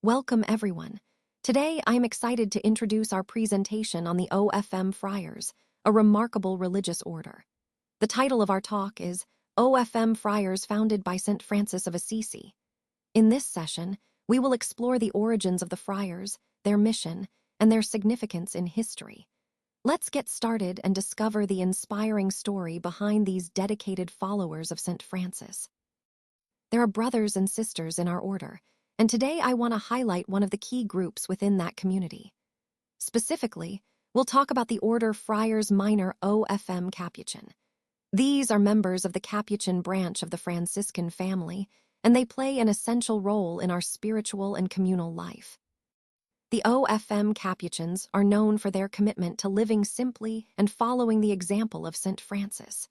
Welcome, everyone. Today, I'm excited to introduce our presentation on the OFM Friars, a remarkable religious order. The title of our talk is OFM Friars Founded by St. Francis of Assisi. In this session, we will explore the origins of the friars, their mission, and their significance in history. Let's get started and discover the inspiring story behind these dedicated followers of St. Francis. There are brothers and sisters in our order, and today I want to highlight one of the key groups within that community. Specifically, we'll talk about the order Friars Minor OFM Capuchin. These are members of the Capuchin branch of the Franciscan family, and they play an essential role in our spiritual and communal life. The OFM Capuchins are known for their commitment to living simply and following the example of St. Francis.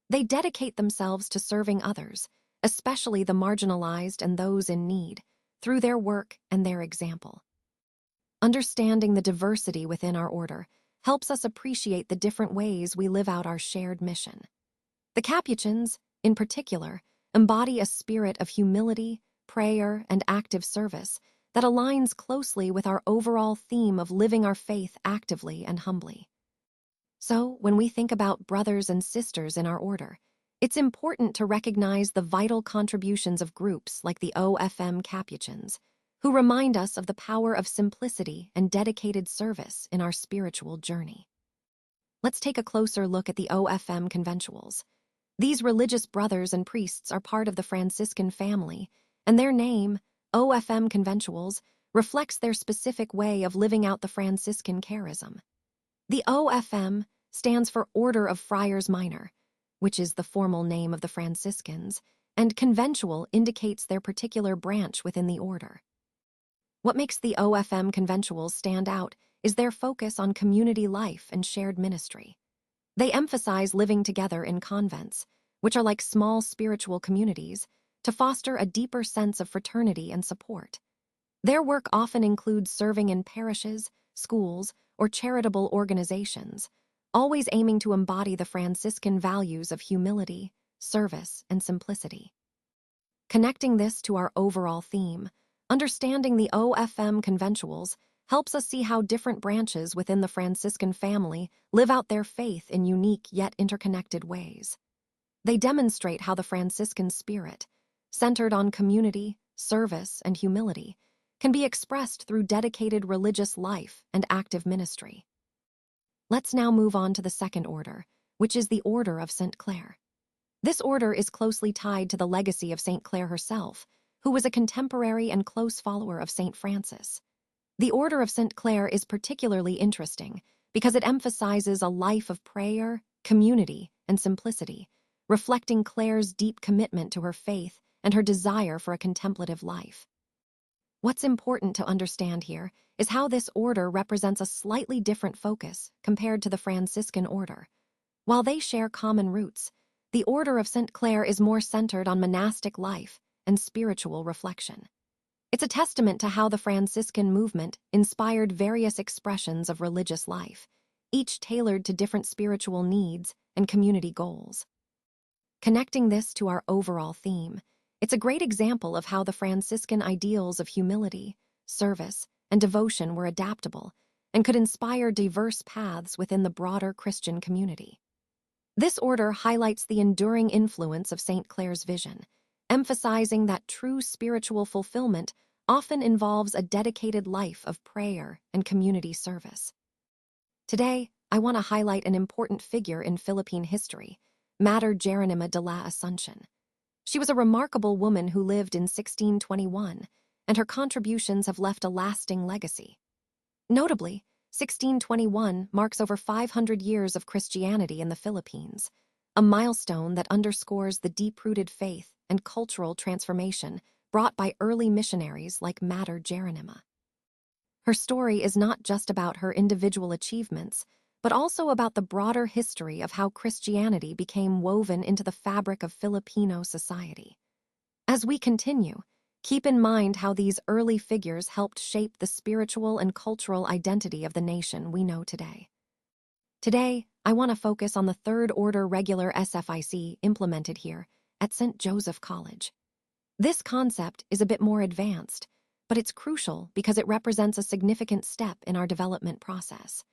They dedicate themselves to serving others, especially the marginalized and those in need, through their work and their example. Understanding the diversity within our order helps us appreciate the different ways we live out our shared mission. The Capuchins, in particular, embody a spirit of humility, prayer, and active service that aligns closely with our overall theme of living our faith actively and humbly. So, when we think about brothers and sisters in our order, it's important to recognize the vital contributions of groups like the OFM Capuchins, who remind us of the power of simplicity and dedicated service in our spiritual journey. Let's take a closer look at the OFM conventuals. These religious brothers and priests are part of the Franciscan family, and their name, OFM conventuals, reflects their specific way of living out the Franciscan charism. The OFM stands for Order of Friars Minor, which is the formal name of the Franciscans, and conventual indicates their particular branch within the order. What makes the OFM conventuals stand out is their focus on community life and shared ministry. They emphasize living together in convents, which are like small spiritual communities, to foster a deeper sense of fraternity and support. Their work often includes serving in parishes, schools, or charitable organizations, always aiming to embody the Franciscan values of humility, service, and simplicity. Connecting this to our overall theme, understanding the OFM conventuals helps us see how different branches within the Franciscan family live out their faith in unique yet interconnected ways. They demonstrate how the Franciscan spirit, centered on community, service, and humility, can be expressed through dedicated religious life and active ministry. Let's now move on to the second order, which is the Order of St. Clare. This order is closely tied to the legacy of St. Clare herself, who was a contemporary and close follower of St. Francis. The Order of St. Clare is particularly interesting because it emphasizes a life of prayer, community, and simplicity, reflecting Clare's deep commitment to her faith and her desire for a contemplative life. What's important to understand here is how this order represents a slightly different focus compared to the Franciscan order. While they share common roots, the Order of St. Clare is more centered on monastic life and spiritual reflection. It's a testament to how the Franciscan movement inspired various expressions of religious life, each tailored to different spiritual needs and community goals. Connecting this to our overall theme, it's a great example of how the Franciscan ideals of humility, service, and devotion were adaptable and could inspire diverse paths within the broader Christian community. This order highlights the enduring influence of St. Clare's vision, emphasizing that true spiritual fulfillment often involves a dedicated life of prayer and community service. Today, I want to highlight an important figure in Philippine history, Mater Jeronima de la Asuncion. She was a remarkable woman who lived in 1621, and her contributions have left a lasting legacy. Notably, 1621 marks over 500 years of Christianity in the Philippines, a milestone that underscores the deep-rooted faith and cultural transformation brought by early missionaries like Mater Jeronima. Her story is not just about her individual achievements, but also about the broader history of how Christianity became woven into the fabric of Filipino society. As we continue, keep in mind how these early figures helped shape the spiritual and cultural identity of the nation we know today. Today, I want to focus on the Third Order Regular SFIC implemented here at St. Joseph College. This concept is a bit more advanced, but it's crucial because it represents a significant step in our development process.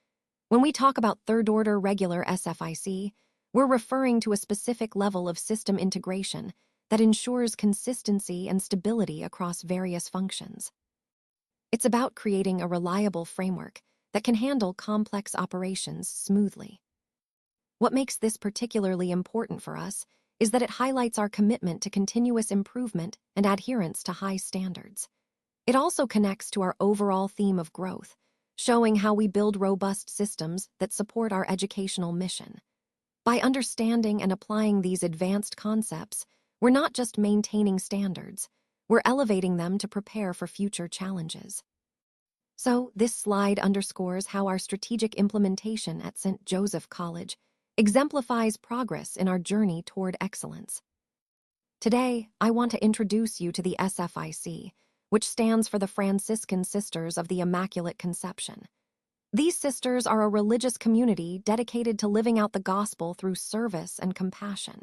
When we talk about third-order regular SFIC, we're referring to a specific level of system integration that ensures consistency and stability across various functions. It's about creating a reliable framework that can handle complex operations smoothly. What makes this particularly important for us is that it highlights our commitment to continuous improvement and adherence to high standards. It also connects to our overall theme of growth, showing how we build robust systems that support our educational mission. By understanding and applying these advanced concepts, we're not just maintaining standards, we're elevating them to prepare for future challenges. So, this slide underscores how our strategic implementation at St. Joseph College exemplifies progress in our journey toward excellence. Today, I want to introduce you to the SFIC, which stands for the Franciscan Sisters of the Immaculate Conception. These sisters are a religious community dedicated to living out the gospel through service and compassion.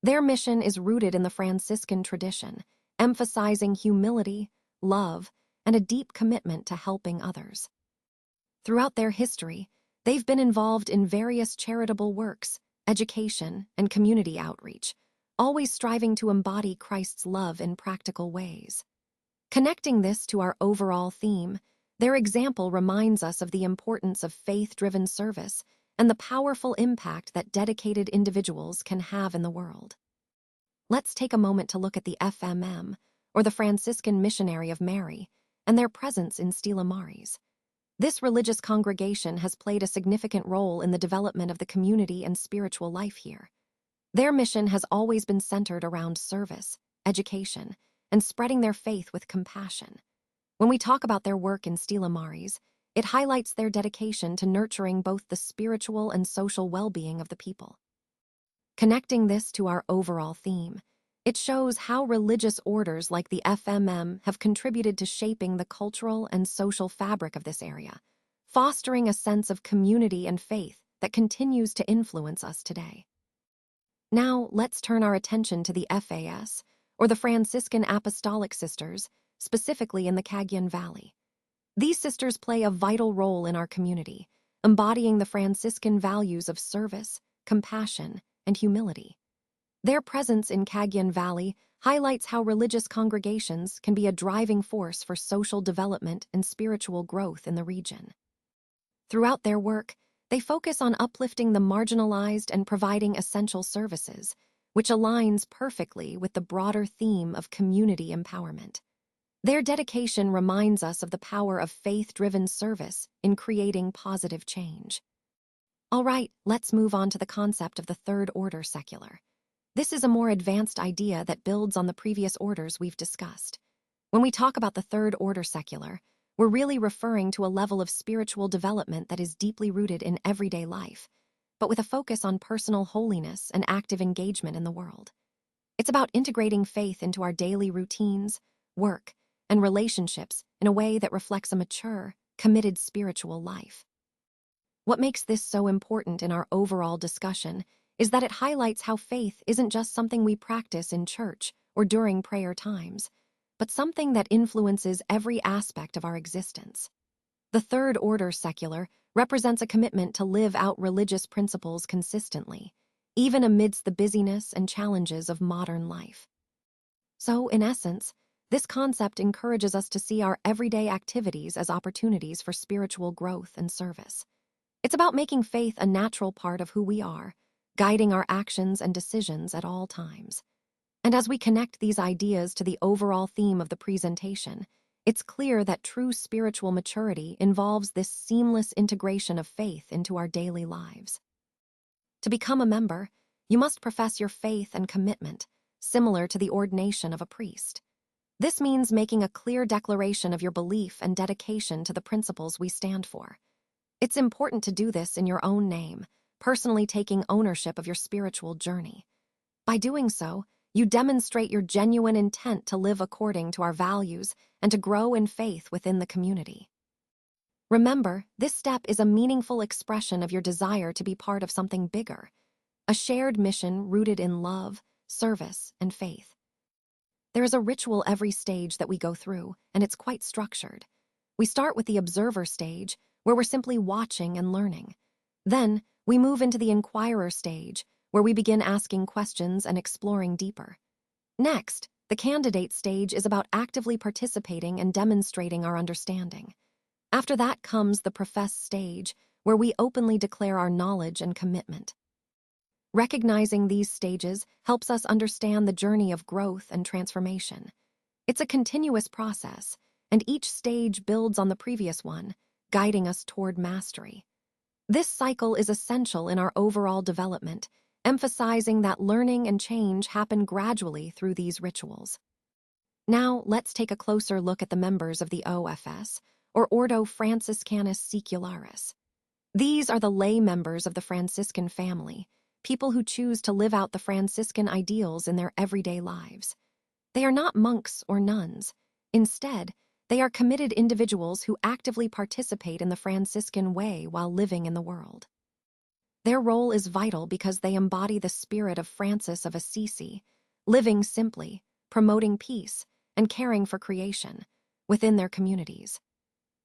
Their mission is rooted in the Franciscan tradition, emphasizing humility, love, and a deep commitment to helping others. Throughout their history, they've been involved in various charitable works, education, and community outreach, always striving to embody Christ's love in practical ways. Connecting this to our overall theme, their example reminds us of the importance of faith-driven service and the powerful impact that dedicated individuals can have in the world. Let's take a moment to look at the FMM, or the Franciscan Missionary of Mary, and their presence in Stella Maris. This religious congregation has played a significant role in the development of the community and spiritual life here. Their mission has always been centered around service, education, and spreading their faith with compassion. When we talk about their work in Stella Maris, it highlights their dedication to nurturing both the spiritual and social well-being of the people. Connecting this to our overall theme, it shows how religious orders like the FMM have contributed to shaping the cultural and social fabric of this area, fostering a sense of community and faith that continues to influence us today. Now, let's turn our attention to the FAS, or the Franciscan Apostolic Sisters, specifically in the Cagayan Valley. These sisters play a vital role in our community, embodying the Franciscan values of service, compassion, and humility. Their presence in Cagayan Valley highlights how religious congregations can be a driving force for social development and spiritual growth in the region. Throughout their work, they focus on uplifting the marginalized and providing essential services, which aligns perfectly with the broader theme of community empowerment. Their dedication reminds us of the power of faith-driven service in creating positive change. All right, let's move on to the concept of the third order secular. This is a more advanced idea that builds on the previous orders we've discussed. When we talk about the third order secular, we're really referring to a level of spiritual development that is deeply rooted in everyday life, but with a focus on personal holiness and active engagement in the world. It's about integrating faith into our daily routines, work, and relationships in a way that reflects a mature, committed spiritual life. What makes this so important in our overall discussion is that it highlights how faith isn't just something we practice in church or during prayer times, but something that influences every aspect of our existence. The third order secular represents a commitment to live out religious principles consistently, even amidst the busyness and challenges of modern life. So, in essence, this concept encourages us to see our everyday activities as opportunities for spiritual growth and service. It's about making faith a natural part of who we are, guiding our actions and decisions at all times. And as we connect these ideas to the overall theme of the presentation, it's clear that true spiritual maturity involves this seamless integration of faith into our daily lives. To become a member, you must profess your faith and commitment, similar to the ordination of a priest. This means making a clear declaration of your belief and dedication to the principles we stand for. It's important to do this in your own name, personally taking ownership of your spiritual journey. By doing so, you demonstrate your genuine intent to live according to our values and to grow in faith within the community. Remember, this step is a meaningful expression of your desire to be part of something bigger, a shared mission rooted in love, service, and faith. There is a ritual every stage that we go through, and it's quite structured. We start with the observer stage, where we're simply watching and learning. Then, we move into the inquirer stage, where we begin asking questions and exploring deeper. Next, the candidate stage is about actively participating and demonstrating our understanding. After that comes the profess stage, where we openly declare our knowledge and commitment. Recognizing these stages helps us understand the journey of growth and transformation. It's a continuous process, and each stage builds on the previous one, guiding us toward mastery. This cycle is essential in our overall development, emphasizing that learning and change happen gradually through these rituals. Now, let's take a closer look at the members of the OFS, or Ordo Franciscanus Secularis. These are the lay members of the Franciscan family, people who choose to live out the Franciscan ideals in their everyday lives. They are not monks or nuns. Instead, they are committed individuals who actively participate in the Franciscan way while living in the world. Their role is vital because they embody the spirit of Francis of Assisi, living simply, promoting peace, and caring for creation within their communities.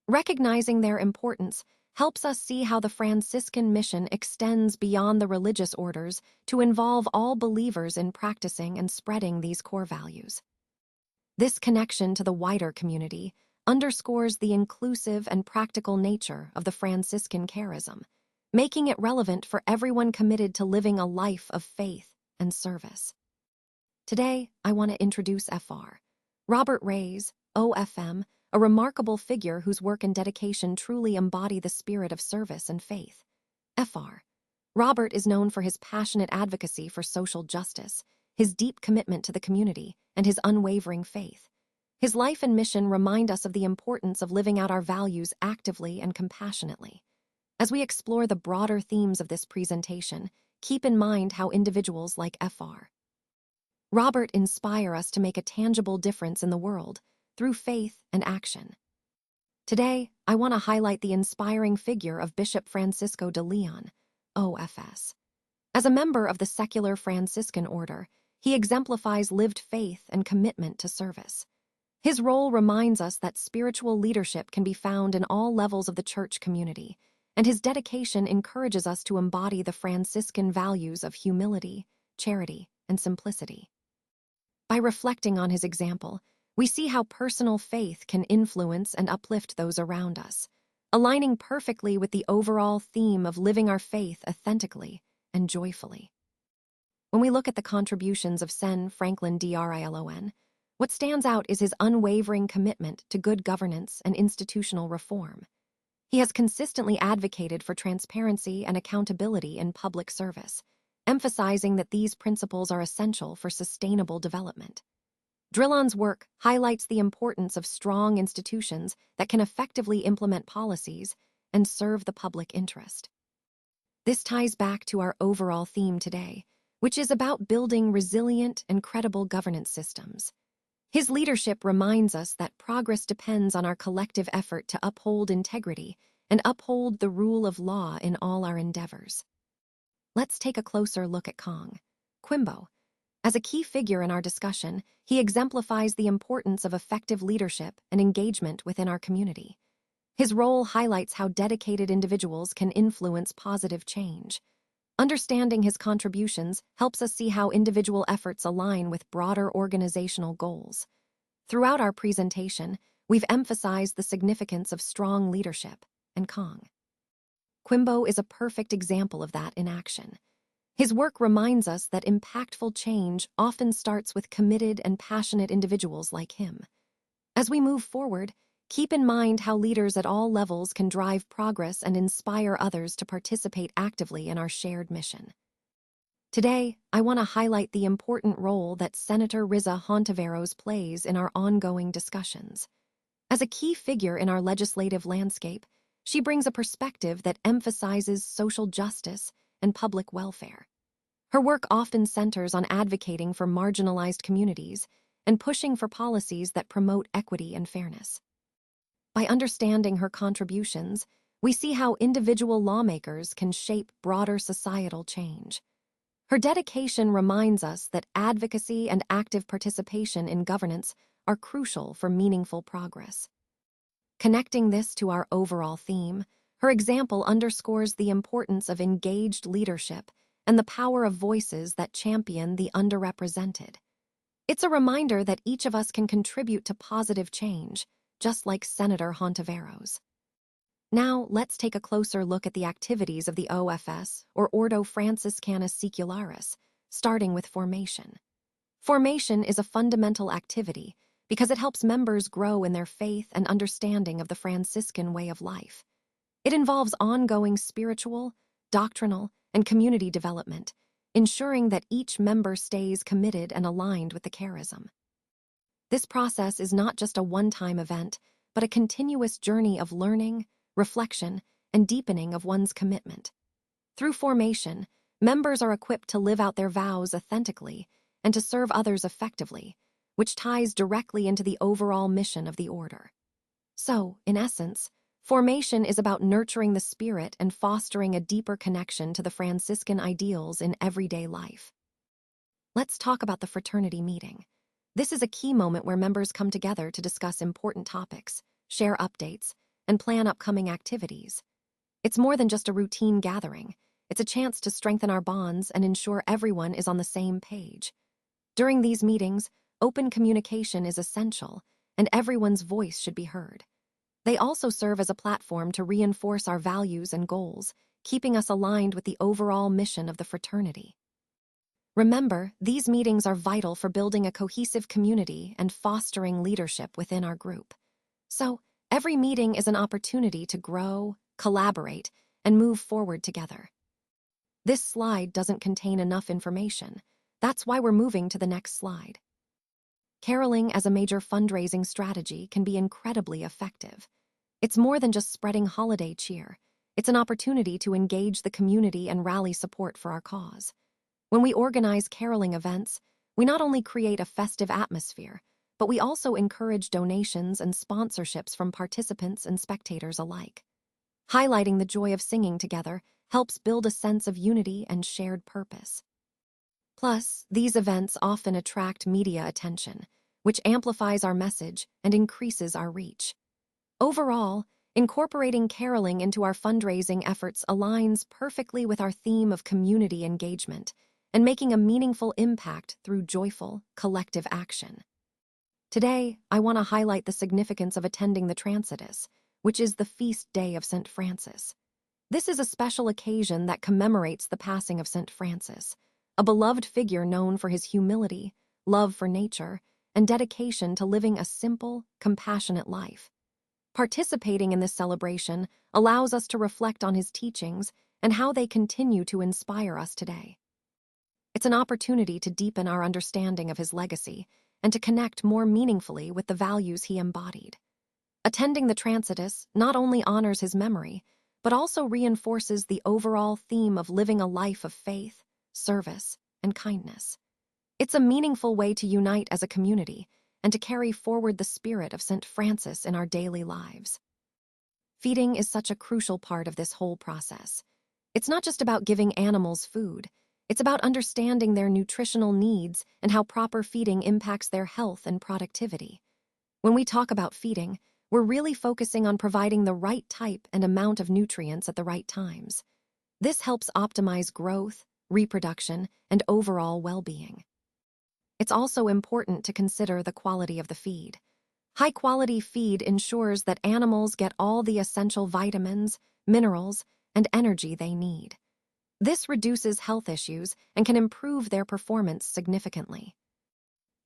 Recognizing their importance helps us see how the Franciscan mission extends beyond the religious orders to involve all believers in practicing and spreading these core values. This connection to the wider community underscores the inclusive and practical nature of the Franciscan charism, making it relevant for everyone committed to living a life of faith and service. Today, I want to introduce Fr. Robert Reyes, OFM, a remarkable figure whose work and dedication truly embody the spirit of service and faith. Fr. Robert is known for his passionate advocacy for social justice, his deep commitment to the community, and his unwavering faith. His life and mission remind us of the importance of living out our values actively and compassionately. As we explore the broader themes of this presentation, keep in mind how individuals like Fr. Robert inspire us to make a tangible difference in the world through faith and action. Today, I want to highlight the inspiring figure of Bishop Francisco de Leon, OFS. As a member of the secular Franciscan order, he exemplifies lived faith and commitment to service. His role reminds us that spiritual leadership can be found in all levels of the church community, and his dedication encourages us to embody the Franciscan values of humility, charity, and simplicity. By reflecting on his example, we see how personal faith can influence and uplift those around us, aligning perfectly with the overall theme of living our faith authentically and joyfully. When we look at the contributions of Sen Franklin Drilon, what stands out is his unwavering commitment to good governance and institutional reform. He has consistently advocated for transparency and accountability in public service, emphasizing that these principles are essential for sustainable development. Drilon's work highlights the importance of strong institutions that can effectively implement policies and serve the public interest. This ties back to our overall theme today, which is about building resilient and credible governance systems. His leadership reminds us that progress depends on our collective effort to uphold integrity and uphold the rule of law in all our endeavors. Let's take a closer look at Kong Quimbo. As a key figure in our discussion, he exemplifies the importance of effective leadership and engagement within our community. His role highlights how dedicated individuals can influence positive change. Understanding his contributions helps us see how individual efforts align with broader organizational goals. Throughout our presentation, we've emphasized the significance of strong leadership, and Kong Quimbo is a perfect example of that in action. His work reminds us that impactful change often starts with committed and passionate individuals like him. As we move forward, keep in mind how leaders at all levels can drive progress and inspire others to participate actively in our shared mission. Today, I want to highlight the important role that Senator Riza Hontiveros plays in our ongoing discussions. As a key figure in our legislative landscape, she brings a perspective that emphasizes social justice and public welfare. Her work often centers on advocating for marginalized communities and pushing for policies that promote equity and fairness. By understanding her contributions, we see how individual lawmakers can shape broader societal change. Her dedication reminds us that advocacy and active participation in governance are crucial for meaningful progress. Connecting this to our overall theme, her example underscores the importance of engaged leadership and the power of voices that champion the underrepresented. It's a reminder that each of us can contribute to positive change, just like Senator Hontiveros. Now, let's take a closer look at the activities of the OFS, or Ordo Franciscanus Secularis, starting with formation. Formation is a fundamental activity because it helps members grow in their faith and understanding of the Franciscan way of life. It involves ongoing spiritual, doctrinal, and community development, ensuring that each member stays committed and aligned with the charism. This process is not just a one-time event, but a continuous journey of learning, reflection, and deepening of one's commitment. Through formation, members are equipped to live out their vows authentically and to serve others effectively, which ties directly into the overall mission of the order. So, in essence, formation is about nurturing the spirit and fostering a deeper connection to the Franciscan ideals in everyday life. Let's talk about the fraternity meeting. This is a key moment where members come together to discuss important topics, share updates, and plan upcoming activities. It's more than just a routine gathering. It's a chance to strengthen our bonds and ensure everyone is on the same page. During these meetings, open communication is essential, and everyone's voice should be heard. They also serve as a platform to reinforce our values and goals, keeping us aligned with the overall mission of the fraternity. Remember, these meetings are vital for building a cohesive community and fostering leadership within our group. So, every meeting is an opportunity to grow, collaborate, and move forward together. This slide doesn't contain enough information. That's why we're moving to the next slide. Caroling as a major fundraising strategy can be incredibly effective. It's more than just spreading holiday cheer. It's an opportunity to engage the community and rally support for our cause. When we organize caroling events, we not only create a festive atmosphere, but we also encourage donations and sponsorships from participants and spectators alike. Highlighting the joy of singing together helps build a sense of unity and shared purpose. Plus, these events often attract media attention, which amplifies our message and increases our reach. Overall, incorporating caroling into our fundraising efforts aligns perfectly with our theme of community engagement and making a meaningful impact through joyful, collective action. Today, I want to highlight the significance of attending the Transitus, which is the feast day of St. Francis. This is a special occasion that commemorates the passing of St. Francis, a beloved figure known for his humility, love for nature, and dedication to living a simple, compassionate life. Participating in this celebration allows us to reflect on his teachings and how they continue to inspire us today. It's an opportunity to deepen our understanding of his legacy and to connect more meaningfully with the values he embodied. Attending the Transitus not only honors his memory, but also reinforces the overall theme of living a life of faith, service, and kindness. It's a meaningful way to unite as a community and to carry forward the spirit of St. Francis in our daily lives. Feeding is such a crucial part of this whole process. It's not just about giving animals food. It's about understanding their nutritional needs and how proper feeding impacts their health and productivity. When we talk about feeding, we're really focusing on providing the right type and amount of nutrients at the right times. This helps optimize growth, reproduction, and overall well-being. It's also important to consider the quality of the feed. High-quality feed ensures that animals get all the essential vitamins, minerals, and energy they need. This reduces health issues and can improve their performance significantly.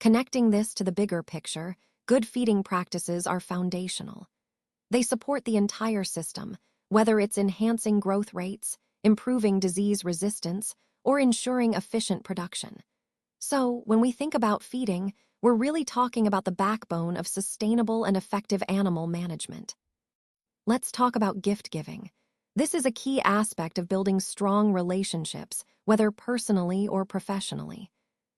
Connecting this to the bigger picture, good feeding practices are foundational. They support the entire system, whether it's enhancing growth rates, improving disease resistance, or ensuring efficient production. So, when we think about feeding, we're really talking about the backbone of sustainable and effective animal management. Let's talk about gift giving. This is a key aspect of building strong relationships, whether personally or professionally.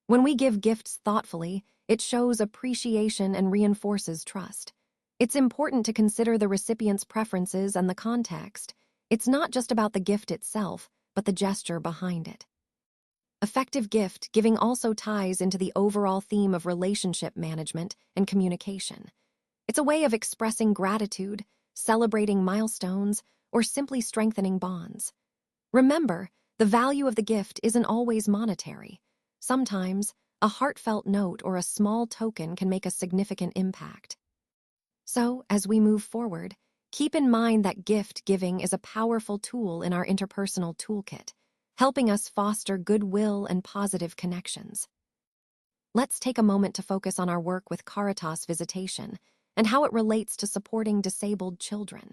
When we give gifts thoughtfully, it shows appreciation and reinforces trust. It's important to consider the recipient's preferences and the context. It's not just about the gift itself, but the gesture behind it. Effective gift giving also ties into the overall theme of relationship management and communication. It's a way of expressing gratitude, celebrating milestones, or simply strengthening bonds. Remember, the value of the gift isn't always monetary. Sometimes, a heartfelt note or a small token can make a significant impact. So, as we move forward, keep in mind that gift giving is a powerful tool in our interpersonal toolkit, helping us foster goodwill and positive connections. Let's take a moment to focus on our work with Caritas Visitation and how it relates to supporting disabled children.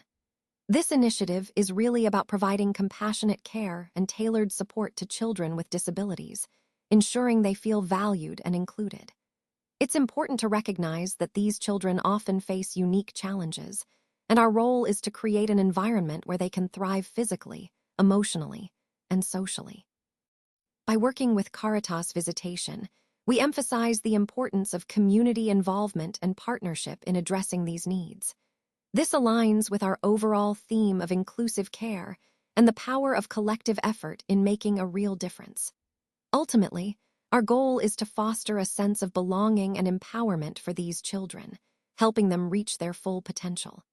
This initiative is really about providing compassionate care and tailored support to children with disabilities, ensuring they feel valued and included. It's important to recognize that these children often face unique challenges, and our role is to create an environment where they can thrive physically, emotionally, and socially. By working with Caritas Visitation, we emphasize the importance of community involvement and partnership in addressing these needs. This aligns with our overall theme of inclusive care and the power of collective effort in making a real difference. Ultimately, our goal is to foster a sense of belonging and empowerment for these children, helping them reach their full potential.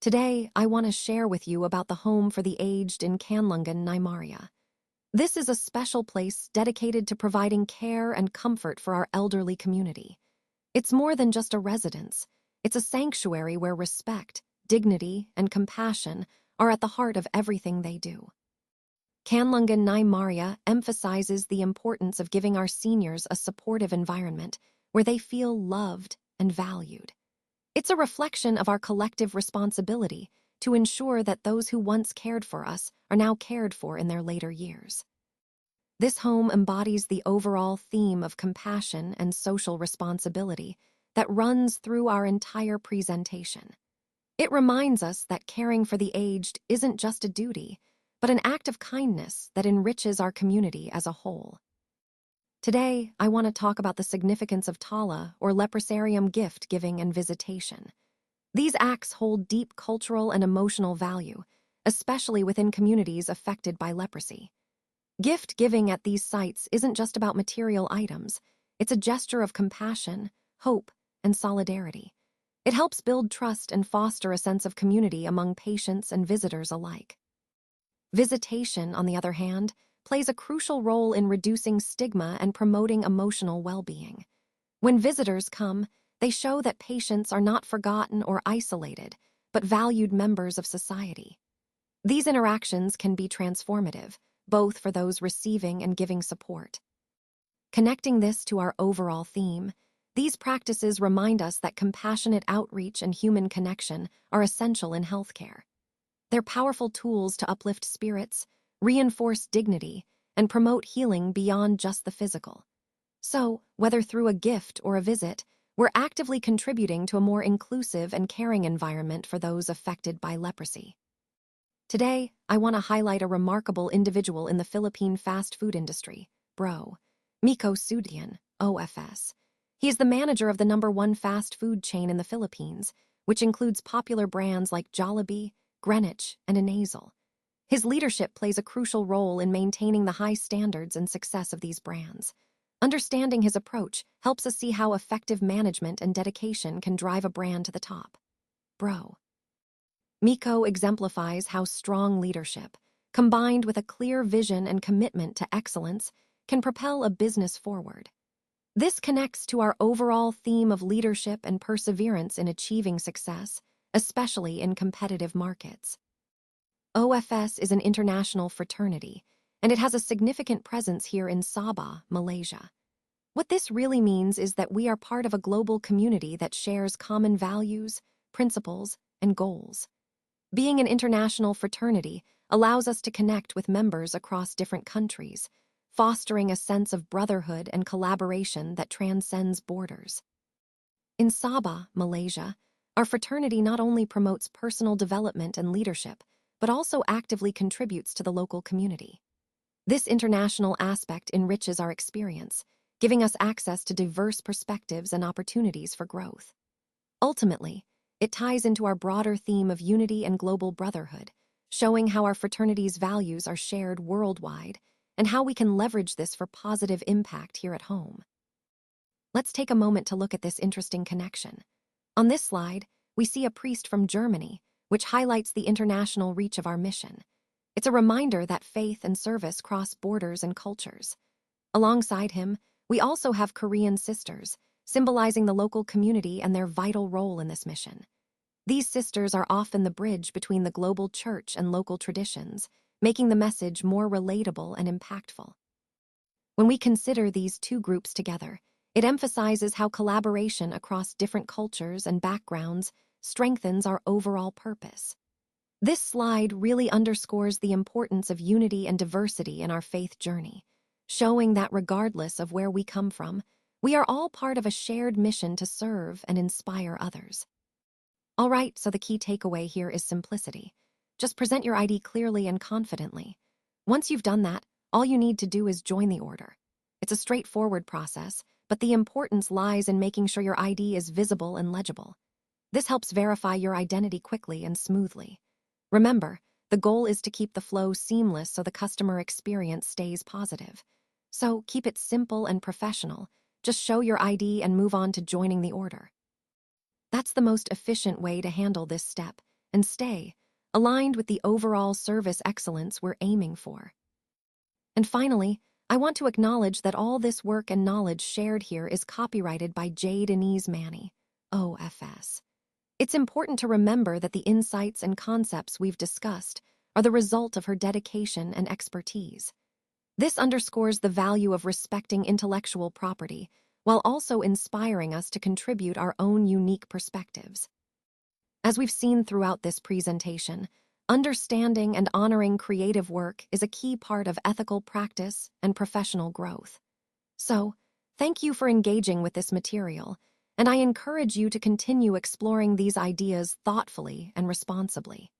Today, I want to share with you about the Home for the Aged in Canlungan, Nymaria. This is a special place dedicated to providing care and comfort for our elderly community. It's more than just a residence. It's a sanctuary where respect, dignity, and compassion are at the heart of everything they do. Canlungan Nymaria emphasizes the importance of giving our seniors a supportive environment where they feel loved and valued. It's a reflection of our collective responsibility to ensure that those who once cared for us are now cared for in their later years. This home embodies the overall theme of compassion and social responsibility that runs through our entire presentation. It reminds us that caring for the aged isn't just a duty, but an act of kindness that enriches our community as a whole. Today, I want to talk about the significance of Tala, or leprosarium gift giving and visitation. These acts hold deep cultural and emotional value, especially within communities affected by leprosy. Gift giving at these sites isn't just about material items, it's a gesture of compassion, hope, and solidarity. It helps build trust and foster a sense of community among patients and visitors alike. Visitation, on the other hand, plays a crucial role in reducing stigma and promoting emotional well-being. When visitors come, they show that patients are not forgotten or isolated, but valued members of society. These interactions can be transformative, both for those receiving and giving support. Connecting this to our overall theme, these practices remind us that compassionate outreach and human connection are essential in healthcare. They're powerful tools to uplift spirits, reinforce dignity, and promote healing beyond just the physical. So, whether through a gift or a visit, we're actively contributing to a more inclusive and caring environment for those affected by leprosy. Today, I want to highlight a remarkable individual in the Philippine fast food industry, Bro. Miko Sudian, OFS. He is the manager of the #1 fast food chain in the Philippines, which includes popular brands like Jollibee, Greenwich, and Inasal. His leadership plays a crucial role in maintaining the high standards and success of these brands. Understanding his approach helps us see how effective management and dedication can drive a brand to the top. Bro. Miko exemplifies how strong leadership, combined with a clear vision and commitment to excellence, can propel a business forward. This connects to our overall theme of leadership and perseverance in achieving success, especially in competitive markets. OFS is an international fraternity, and it has a significant presence here in Sabah, Malaysia. What this really means is that we are part of a global community that shares common values, principles, and goals. Being an international fraternity allows us to connect with members across different countries, fostering a sense of brotherhood and collaboration that transcends borders. In Sabah, Malaysia, our fraternity not only promotes personal development and leadership, but also actively contributes to the local community. This international aspect enriches our experience, giving us access to diverse perspectives and opportunities for growth. Ultimately, it ties into our broader theme of unity and global brotherhood, showing how our fraternity's values are shared worldwide and how we can leverage this for positive impact here at home. Let's take a moment to look at this interesting connection. On this slide, we see a priest from Germany, which highlights the international reach of our mission. It's a reminder that faith and service cross borders and cultures. Alongside him, we also have Korean sisters, symbolizing the local community and their vital role in this mission. These sisters are often the bridge between the global church and local traditions, making the message more relatable and impactful. When we consider these two groups together, it emphasizes how collaboration across different cultures and backgrounds strengthens our overall purpose. This slide really underscores the importance of unity and diversity in our faith journey, showing that regardless of where we come from, we are all part of a shared mission to serve and inspire others. All right, so the key takeaway here is simplicity. Just present your ID clearly and confidently. Once you've done that, all you need to do is join the order. It's a straightforward process, but the importance lies in making sure your ID is visible and legible. This helps verify your identity quickly and smoothly. Remember, the goal is to keep the flow seamless so the customer experience stays positive. So keep it simple and professional. Just show your ID and move on to joining the order. That's the most efficient way to handle this step and stay aligned with the overall service excellence we're aiming for. And finally, I want to acknowledge that all this work and knowledge shared here is copyrighted by J. Denise Manny, OFS. It's important to remember that the insights and concepts we've discussed are the result of her dedication and expertise. This underscores the value of respecting intellectual property while also inspiring us to contribute our own unique perspectives. As we've seen throughout this presentation, understanding and honoring creative work is a key part of ethical practice and professional growth. So, thank you for engaging with this material, and I encourage you to continue exploring these ideas thoughtfully and responsibly.